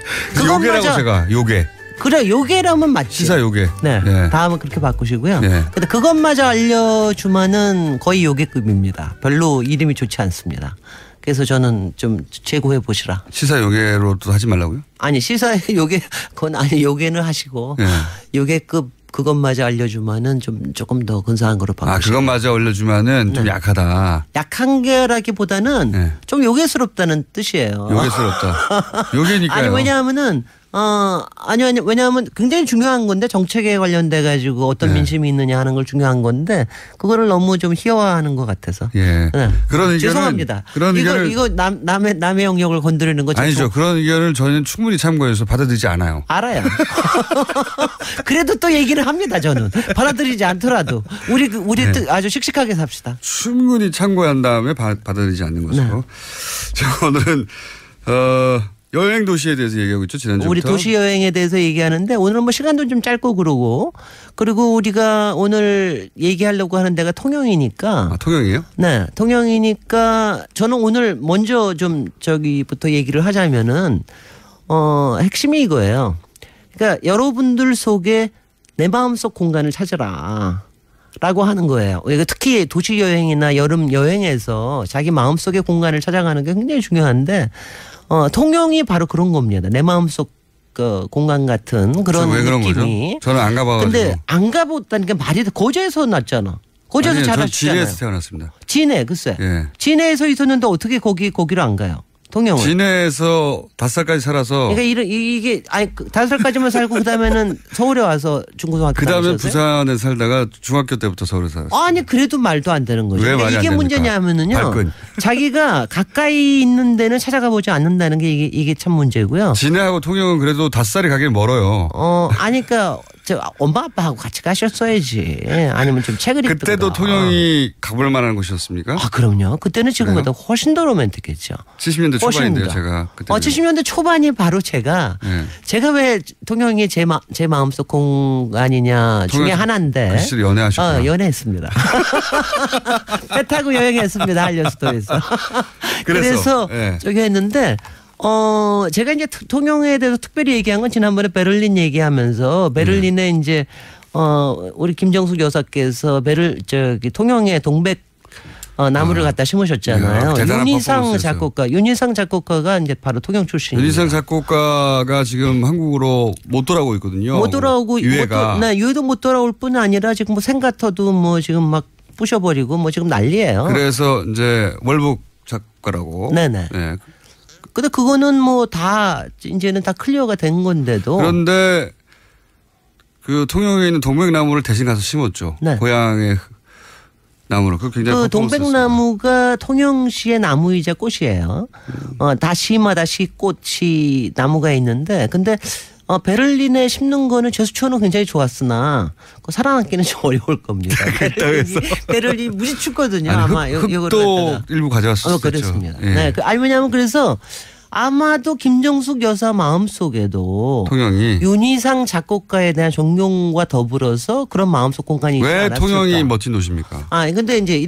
요괴라고 제가 요괴. 그래 요괴라면 맞지. 시사 요괴. 네. 다음은 그렇게 바꾸시고요. 근데 그것마저 알려주면은 거의 요괴급입니다. 별로 이름이 좋지 않습니다. 그래서 저는 좀 재고해 보시라. 시사 요괴로도 하지 말라고요? 아니 시사 요괴 그건 아니 요괴는 하시고 요괴급 그것마저 알려주면은 조금 더 근사한 거로 바꾸시라. 그것마저 알려주면은 좀 약하다. 약한 게라기보다는 좀 요괴스럽다는 뜻이에요. 요괴스럽다. 요괴니까요. 아니 왜냐하면은 왜냐하면 굉장히 중요한 건데 정책에 관련돼 가지고 어떤 민심이 있느냐 하는 걸 중요한 건데 그거를 너무 좀 희화화하는 것 같아서. 그런 의견은 죄송합니다. 그런 이거 남의 영역을 건드리는 거 아니죠. 그런 의견을 저희는 충분히 참고해서 받아들이지 않아요. 알아요. 그래도 또 얘기를 합니다. 저는 받아들이지 않더라도 우리 아주 씩씩하게 삽시다. 충분히 참고한 다음에 받아들이지 않는 것으로. 자, 오늘은 여행 도시에 대해서 얘기하고 있죠. 지난주부터. 우리 도시 여행에 대해서 얘기하는데 오늘은 뭐 시간도 좀 짧고 그리고 우리가 오늘 얘기하려고 하는 데가 통영이니까. 통영이에요? 네. 통영이니까 저는 오늘 먼저 좀 저기부터 얘기를 하자면은 핵심이 이거예요. 그러니까 여러분들 속에 내 마음속 공간을 찾으라. 라고 하는 거예요. 특히 도시 여행이나 여름 여행에서 자기 마음속의 공간을 찾아가는 게 굉장히 중요한데 통영이 바로 그런 겁니다. 내 마음속 그 공간 같은 그런 왜 그런 느낌이. 거죠? 저는 안 가봐가지고. 근데 안 가봤다는 게 말이 고재에서 났잖아. 고재에서 자라셨잖아요. 진해에서 태어났습니다. 진해 글쎄. 진해에서 있었는데 어떻게 거기를 안 가요? 통영을. 진해에서 5살까지 살아서. 그러니까 이게 5살까지만 살고 그다음에는 서울에 와서 중고등학교 그다음에 부산에 살다가 중학교 때부터 서울에 살았어요. 아니 그래도 말도 안 되는 거죠. 왜 말이 안 됩니까? 이게 문제냐면은요. 발끈. 자기가 가까이 있는 데는 찾아가 보지 않는다는 게 이게 참 문제고요. 진해하고 통영은 그래도 5살이 가긴 멀어요. 아니 그러니까 엄마 아빠하고 같이 가셨어야지. 아니면 좀 책을 읽든가. 그때도 통영이 가볼 만한 곳이었습니까? 그럼요. 그때는 지금보다 훨씬 더 로맨틱했죠. 70년대 초반인데요, 제가. 70년대 초반이 바로 제가 왜 통영이 제 마음속 공간이냐 중에 하나인데. 글쎄 연애하셨구나. 연애했습니다. 배 타고 여행했습니다. 한려수도에서. 그래서 저기 했는데 제가 이제 통영에 대해서 특별히 얘기한 건 지난번에 베를린 얘기하면서 베를린에 이제 우리 김정숙 여사께서 통영에 동백 나무를 갖다 심으셨잖아요. 윤희상 작곡가가 이제 바로 통영 출신이에요. 윤희상 작곡가가 지금 한국으로 못 돌아오고 있거든요. 못 돌아오고 유해도 못 돌아올 뿐 아니라 지금 뭐 생가터도 뭐 지금 막 부셔버리고 뭐 지금 난리예요. 그래서 이제 월북 작가라고. 네네. 근데 그거는 뭐 다 이제는 다 클리어가 된 건데도. 그런데 그 통영에 있는 동백나무를 대신 가서 심었죠. 고향의 나무로. 그 굉장히 동백나무가 통영시의 나무이자 꽃이에요. 다 시마다 시꽃이 나무가 있는데 근데 베를린에 심는 거는 제수처는 굉장히 좋았으나 살아남기는 좀 어려울 겁니다. 베를린이 무지 춥거든요. 아마 흙도 일부 가져왔었죠. 그렇습니다. 왜냐하면 그래서 아마도 김정숙 여사 마음속에도 통영이 윤희상 작곡가에 대한 존경과 더불어서 그런 마음속 공간이 있지 않았을까. 왜 통영이 멋진 도시입니까? 근데 이제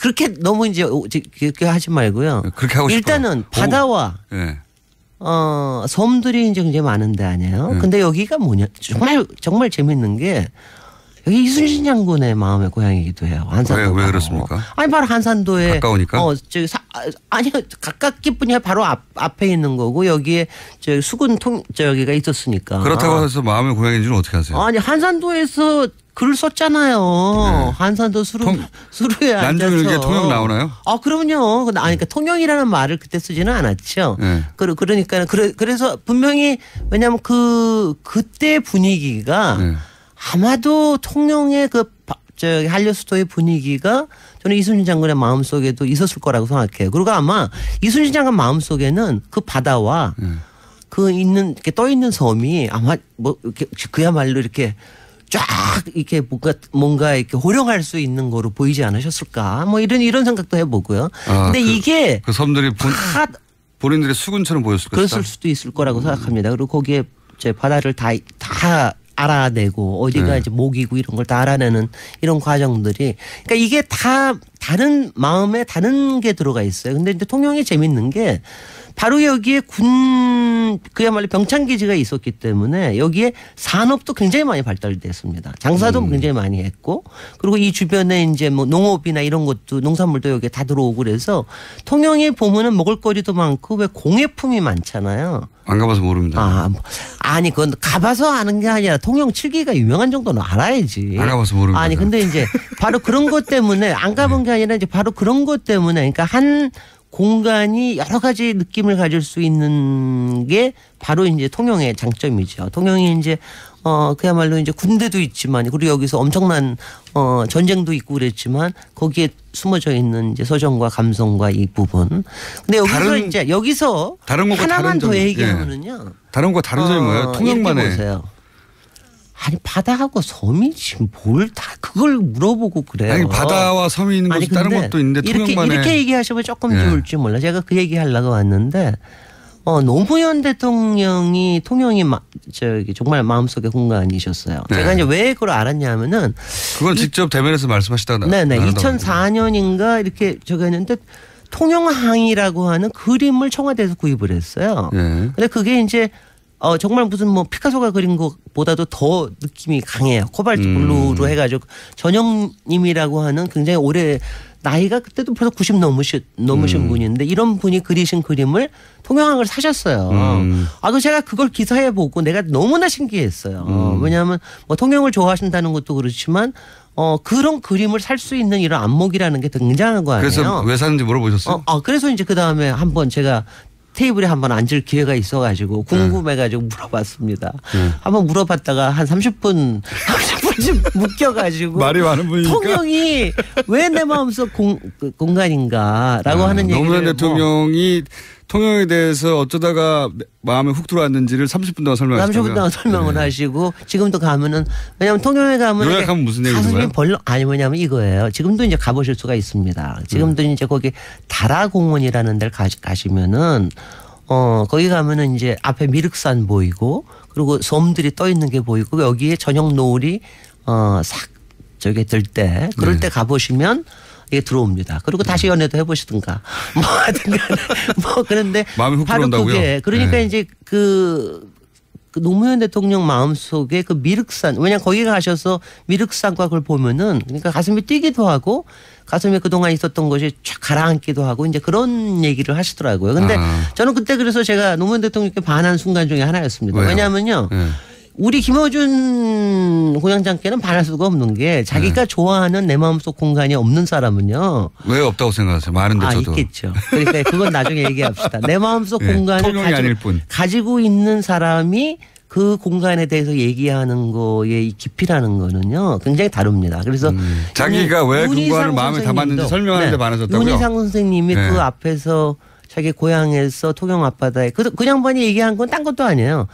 그렇게 너무 이제 그렇게 하지 말고요. 그렇게 하고 싶어요. 일단은 바다와 섬들이 이제 굉장히 많은데 아니에요. 근데 여기가 뭐냐 정말 재밌는 게 여기 이순신 장군의 마음의 고향이기도 해요. 한산도. 왜 그렇습니까? 바로 한산도에 가까우니까. 아니요 가깝기뿐이야 바로 앞에 있는 거고 여기에 수군 저기가 있었으니까. 그렇다고 해서 마음의 고향인지는 어떻게 아세요? 아니 한산도에서 글을 썼잖아요. 한산도 수루에 앉아서. 난중에 이게 통영 나오나요? 그럼요. 그러니까 통영이라는 말을 그때 쓰지는 않았죠. 그러니까 그래서 분명히 왜냐하면 그때 분위기가 아마도 통영의 한려수도의 분위기가 저는 이순신 장군의 마음속에도 있었을 거라고 생각해요. 그리고 아마 이순신 장군 마음속에는 그 바다와 이렇게 떠 있는 섬이 아마 뭐 이렇게 그야말로 이렇게 쫙 이렇게 뭔가 이렇게 호령할 수 있는 거로 보이지 않으셨을까? 뭐 이런 생각도 해보고요. 근데 이게 그 섬들이 본인들의 수군처럼 보였을 것이다. 그랬을 수도 있을 거라고 생각합니다. 그리고 거기에 바다를 다 알아내고 어디가 이제 목이고 이런 걸 다 알아내는 이런 과정들이 그러니까 이게 다 다른 마음에 다른 게 들어가 있어요. 근데 이제 통영이 재밌는 게 바로 여기에 그야말로 병창기지가 있었기 때문에 여기에 산업도 굉장히 많이 발달됐습니다. 장사도 굉장히 많이 했고 그리고 이 주변에 이제 뭐 농업이나 이런 것도 농산물도 여기에 다 들어오고 그래서 통영에 보면은 먹을거리도 많고 왜 공예품이 많잖아요. 안 가봐서 모릅니다. 아니 그건 가봐서 아는 게 아니라 통영 칠기가 유명한 정도는 알아야지. 안 가봐서 모릅니다. 아니 근데 이제 바로 그런 것 때문에 안 가본 게 아니라 이제 바로 그런 것 때문에 그러니까 한 공간이 여러 가지 느낌을 가질 수 있는 게 바로 이제 통영의 장점이죠. 통영이 이제 그야말로 이제 군대도 있지만 그리고 여기서 엄청난 전쟁도 있고 그랬지만 거기에 숨어져 있는 이제 서정과 감성과 이 부분. 근데 여기서 이제 여기서 하나만 더 얘기하면은요. 다른 거 다른 점이 뭐예요? 통영만의. 보세요. 아니 바다하고 섬이 지금 뭘 다 그걸 물어보고 그래요. 아니 바다와 섬이 있는 것도 다른 것도 있는데 통영만에. 이렇게 얘기하시면 조금 좋을지 몰라. 제가 그 얘기 하려고 왔는데 노무현 대통령이 통영이 정말 마음속의 공간이셨어요. 네. 제가 이제 왜 그걸 알았냐면은 그건 직접 대면에서 말씀하시다가 네네 2004년인가 이렇게 저기 했는데 통영항이라고 하는 그림을 청와대에서 구입을 했어요. 네. 근데 그게 이제 정말 무슨 뭐 피카소가 그린 것보다도 더 느낌이 강해요. 코발트 블루로 해가지고 전영님이라고 하는 굉장히 오래 나이가 그때도 벌써 90 넘으신 분인데 이런 분이 그리신 그림을 통영항을 사셨어요. 그 제가 그걸 기사에 보고 내가 너무나 신기했어요. 왜냐하면 뭐 통영을 좋아하신다는 것도 그렇지만 그런 그림을 살 수 있는 이런 안목이라는 게 굉장한 거 아니에요. 그래서 왜 사는지 물어보셨어요? 그래서 이제 그 다음에 한번 제가 테이블에 한번 앉을 기회가 있어가지고 궁금해가지고 물어봤습니다. 한번 물어봤다가 한 30분쯤 묶여가지고 말이 많은 분이니까 통영이 왜 내 마음속 공간인가라고 하는 얘기를 노무현 대통령이 통영에 대해서 어쩌다가 마음에 훅 들어왔는지를 30분 동안 설명하셨다고요? 30분 동안 설명을 하시고 지금도 가면은 왜냐하면 통영에 가면 요약하면 무슨 얘기인가요? 가슴이 벌렁 아니 뭐냐면 이거예요. 지금도 이제 가보실 수가 있습니다. 지금도 이제 거기 다라공원이라는 데를 가시면은 거기 가면은 이제 앞에 미륵산 보이고 그리고 섬들이 떠 있는 게 보이고 여기에 저녁 노을이 싹 저기 들 때 그럴 때 가보시면 이게 들어옵니다. 그리고 다시 연애도 해보시든가 뭐 하든가 뭐 그런데 마음이 훅 바로 들어온다고요? 그게 그러니까 이제 그 노무현 대통령 마음속에 그 미륵산 왜냐면 거기 가셔서 미륵산과 그걸 보면은 그러니까 가슴이 뛰기도 하고 가슴에 그동안 있었던 것이 쫙 가라앉기도 하고 이제 그런 얘기를 하시더라고요. 근데 저는 그때 그래서 제가 노무현 대통령께 반한 순간 중에 하나였습니다. 왜요? 왜냐하면요. 우리 김어준 공장장께는 반할 수가 없는 게 자기가 좋아하는 내 마음속 공간이 없는 사람은요. 왜 없다고 생각하세요? 많은데 저도. 있겠죠. 그러니까 그건 나중에 얘기합시다. 내 마음속 공간을 가지고 있는 사람이 그 공간에 대해서 얘기하는 거의 깊이라는 거는요. 굉장히 다릅니다. 그래서 자기가 왜 그 공간을 마음에 담았는지 설명하는데 많아졌다고요? 윤희상 선생님이 그 앞에서 자기 고향에서 통영 앞바다에 그 양반이 얘기한 건 딴 것도 아니에요.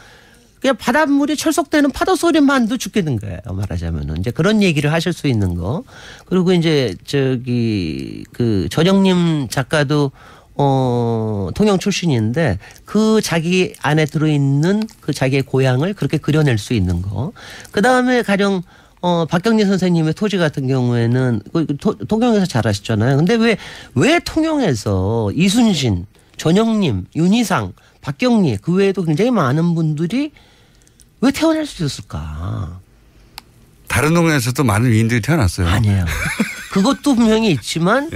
그냥 바닷물이 철썩되는 파도 소리만도 죽겠는 거예요. 말하자면은 이제 그런 얘기를 하실 수 있는 거. 그리고 이제 그 전영님 작가도 통영 출신인데 그 자기 안에 들어있는 그 자기의 고향을 그렇게 그려낼 수 있는 거. 그 다음에 가령 박경리 선생님의 토지 같은 경우에는 통영에서 잘하셨잖아요. 근데 왜 통영에서 이순신, 전영님, 윤희상, 박경리 그 외에도 굉장히 많은 분들이 왜 태어날 수 있었을까? 다른 동네에서도 많은 위인들이 태어났어요. 아니에요. 그것도 분명히 있지만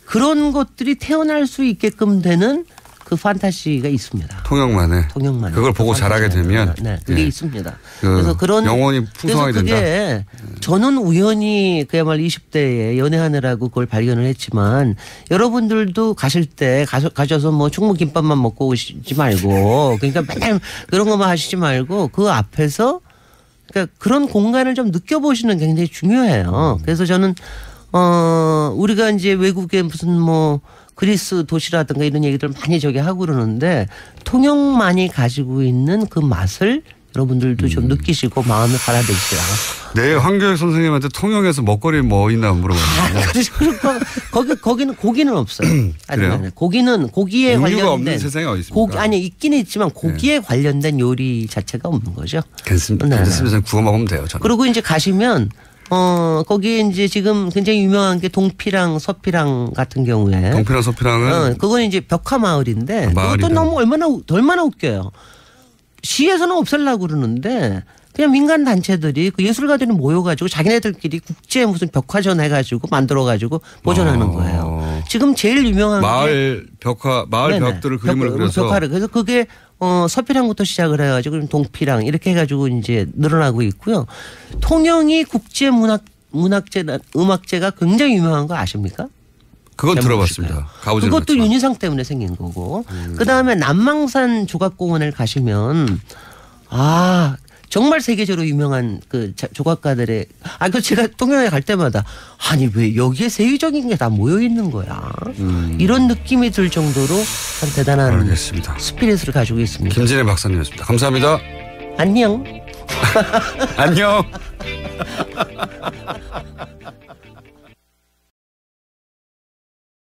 그런 것들이 태어날 수 있게끔 되는 그 판타지가 있습니다. 통영만에. 그걸 보고 자라게 되면. 네, 그게 있습니다. 그래서 그런 영혼이 풍성하게 된다. 그게 저는 우연히 그야말로 20대에 연애하느라고 그걸 발견을 했지만 여러분들도 가실 때 가셔서 뭐 충무김밥만 먹고 오시지 말고 그러니까 맨날 그런 것만 하시지 말고 그 앞에서 그러니까 그런 공간을 좀 느껴보시는 게 굉장히 중요해요. 그래서 저는 우리가 이제 외국에 무슨 뭐 그리스 도시라든가 이런 얘기들 많이 저기 하고 그러는데 통영만이 가지고 있는 그 맛을 여러분들도 좀 느끼시고 마음에 받아들이시라. 네, 황교익 선생님한테 통영에서 먹거리 뭐 있나 물어봤는데. 거기는 고기는 없어요. 그래요? 고기는 고기에 관련된 없는 세상에 어디 있습니까? 아니 있긴 있지만 고기에 관련된 요리 자체가 없는 거죠. 괜찮습니다. 구워 먹으면 돼요. 저는. 그리고 이제 가시면 거기에 이제 지금 굉장히 유명한 게 동피랑 서피랑 같은 경우에. 동피랑 서피랑은. 그건 이제 벽화 마을인데. 그것도 너무 얼마나 웃겨요. 시에서는 없애려고 그러는데 그냥 민간 단체들이 그 예술가들이 모여가지고 자기네들끼리 국제 무슨 벽화전 해가지고 만들어가지고 보존하는 거예요. 지금 제일 유명한 마을 벽화, 마을 벽들을 그림을 그려서. 벽화를. 그래서 그게 서피랑부터 시작을 해가지고 동피랑 이렇게 해가지고 이제 늘어나고 있고요. 통영이 국제 음악제가 굉장히 유명한 거 아십니까? 그건 들어봤습니다. 그것도 윤희상 때문에 생긴 거고. 그다음에 남망산 조각공원을 가시면 정말 세계적으로 유명한 그 조각가들의 그 제가 통영에 갈 때마다 아니 왜 여기에 세계적인 게 다 모여 있는 거야. 이런 느낌이 들 정도로 참 대단한 알겠습니다. 스피릿을 가지고 있습니다. 김진애 박사님이었습니다. 감사합니다. 안녕. 안녕.